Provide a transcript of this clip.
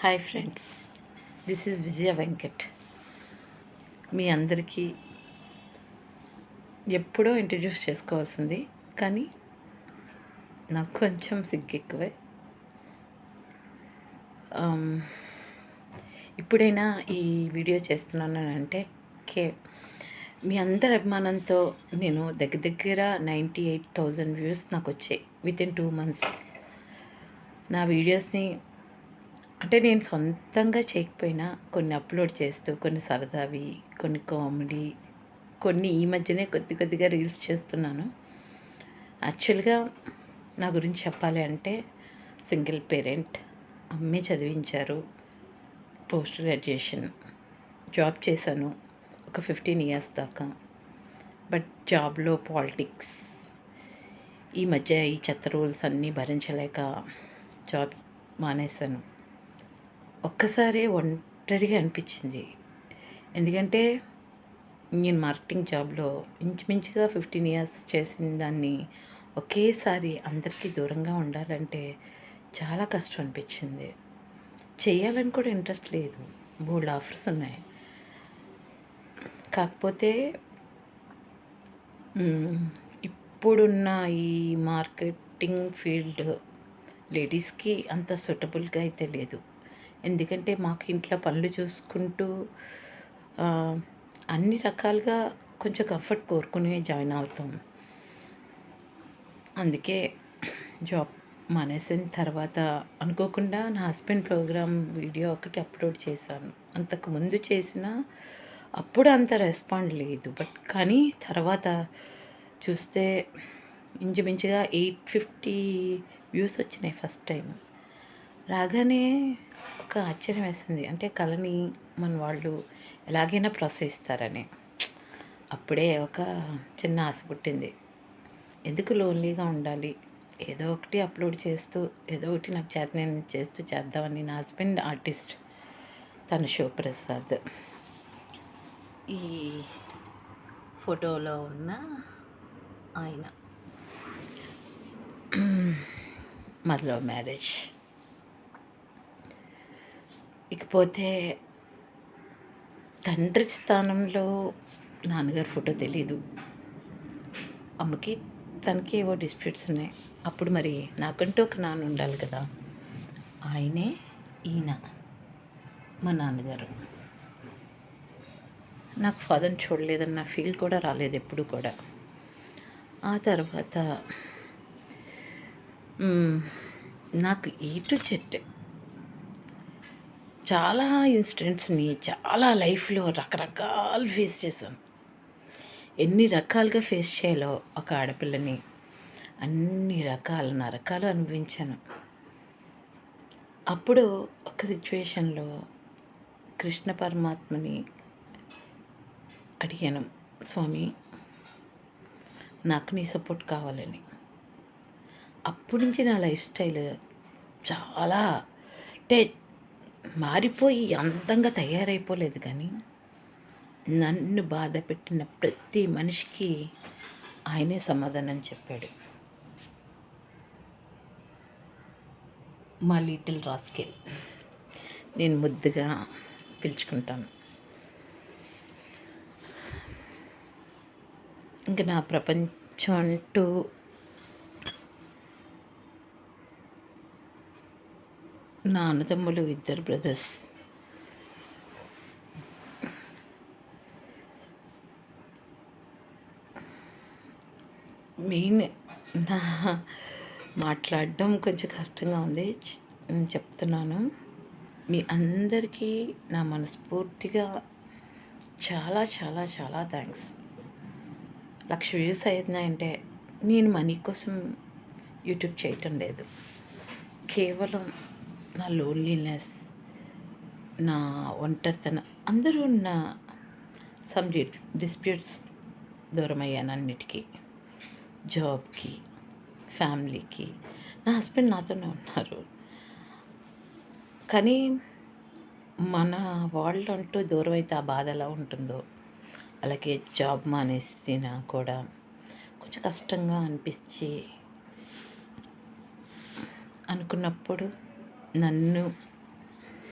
Hi friends, this is విజయ వెంకట్. మీ అందరికీ ఎప్పుడో introduce చేసుకోవాల్సింది, కానీ నాకు కొంచెం సిగ్గు ఎక్కువే. ఇప్పుడైనా ఈ వీడియో చేస్తున్నానంటే మీ అందరి అభిమానంతో నేను దగ్గర 98,000 వ్యూస్ నాకు వచ్చాయి వితిన్ 2 months. నా వీడియోస్ని అంటే నేను సొంతంగా చేయకపోయినా కొన్ని అప్లోడ్ చేస్తూ, కొన్ని సరదావి, కొన్ని కామెడీ, కొన్ని ఈ మధ్యనే కొద్దిగా రీల్స్ చేస్తున్నాను. యాక్చువల్గా నా గురించి చెప్పాలి అంటే సింగిల్ పేరెంట్, అమ్మే చదివించారు, పోస్ట్ గ్రాడ్యుయేషన్, జాబ్ చేశాను ఒక 15 years దాకా. బట్ జాబ్లో పాలిటిక్స్, ఈ మధ్య ఈ చెత్త రూల్స్ అన్నీ భరించలేక జాబ్ మానేశాను. ఒక్కసారి ఒంటరిగా అనిపించింది. ఎందుకంటే నేను మార్కెటింగ్ జాబ్లో ఇంచుమించుగా 15 years చేసిన దాన్ని ఒకేసారి అందరికీ దూరంగా ఉండాలంటే చాలా కష్టం అనిపించింది. చేయాలని కూడా ఇంట్రెస్ట్ లేదు, బోల్డ్ ఆఫర్స్ ఉన్నాయి. కాకపోతే ఇప్పుడున్న ఈ మార్కెటింగ్ ఫీల్డ్ లేడీస్కి అంత సూటబుల్గా అయితే లేదు. ఎందుకంటే మాకు ఇంట్లో పనులు చూసుకుంటూ అన్ని రకాలుగా కొంచెం కంఫర్ట్ కోరుకుని జాయిన్ అవుతాం. అందుకే జాబ్ మానేసిన తర్వాత అనుకోకుండా నా హస్బెండ్ ప్రోగ్రామ్ వీడియో ఒకటి అప్లోడ్ చేశాను. అంతకుముందు చేసిన అప్పుడు అంత రెస్పాండ్ లేదు, బట్ కానీ తర్వాత చూస్తే ఇంచుమించుగా 850 వ్యూస్ వచ్చినాయి ఫస్ట్ టైం. రాగానే ఒక ఆశ్చర్యం వేసింది. అంటే కళని మన వాళ్ళు ఎలాగైనా ప్రోత్సహిస్తారని. అప్పుడే ఒక చిన్న ఆశ పుట్టింది. ఎందుకు లోన్లీగా ఉండాలి, ఏదో ఒకటి అప్లోడ్ చేస్తూ, ఏదో ఒకటి నాకు చేత నేను చేస్తూ చేద్దామని. నా హస్బెండ్ ఆర్టిస్ట్, తను శివప్రసాద్. ఈ ఫోటోలో ఉన్న ఆయన మా లవ్ మ్యారేజ్. ఇకపోతే తండ్రి స్థానంలో నాన్నగారి ఫోటో తెలీదు. అమ్మకి తనకి ఏవో డిస్ప్యూట్స్ ఉన్నాయి. అప్పుడు మరి నాకంటూ ఒక నాన్న ఉండాలి కదా. ఆయనే ఈయన మా నాన్నగారు. నాకు ఫాదర్ని చూడలేదన్న ఫీల్ కూడా రాలేదు ఎప్పుడు కూడా. ఆ తర్వాత నాకు ఈటు చెట్టు చాలా ఇన్సిడెంట్స్ని చాలా లైఫ్లో రకరకాలు ఫేస్ చేశాను. ఎన్ని రకాలుగా ఫేస్ చేయాలో ఒక ఆడపిల్లని అన్ని రకాలు అనుభవించాను. అప్పుడు ఒక సిచ్యువేషన్లో కృష్ణ పరమాత్మని అడిగాను, స్వామి నాకు నీ సపోర్ట్ కావాలని. అప్పటి నుంచి నా లైఫ్ స్టైల్ చాలా అంటే మారిపోయి అందంగా తయారైపోలేదు, కానీ నన్ను బాధ పెట్టిన ప్రతి మనిషికి ఆయనే సమాధానం చెప్పాడు. మా లిటిల్ రాస్కెల్ నేను ముద్దుగా పిలుచుకుంటాను. ఇంకా నా ప్రపంచం అంటూ నా అన్నదమ్ములు 2 బ్రదర్స్. మెయిన్ నా మాట్లాడడం కొంచెం కష్టంగా ఉంది, చెప్తున్నాను. మీ అందరికీ నా మనస్ఫూర్తిగా చాలా చాలా చాలా థ్యాంక్స్. 1,00,000 వ్యూస్ అవుతున్నాయంటే నేను మనీ కోసం యూట్యూబ్ చేయటం లేదు. కేవలం నా లోన్లీనెస్, నా ఒంటరితనం, అందరూ ఉన్న సమ్ డిస్ప్యూట్స్ దూరం అయ్యాను అన్నిటికీ. జాబ్కి, ఫ్యామిలీకి. నా హస్బెండ్ నాతోనే ఉన్నారు, కానీ మన వాళ్ళు అంటూ దూరం అయితే ఆ బాధ ఎలా ఉంటుందో, అలాగే జాబ్ మానేసినా కూడా కొంచెం కష్టంగా అనిపించి అనుకున్నప్పుడు నన్ను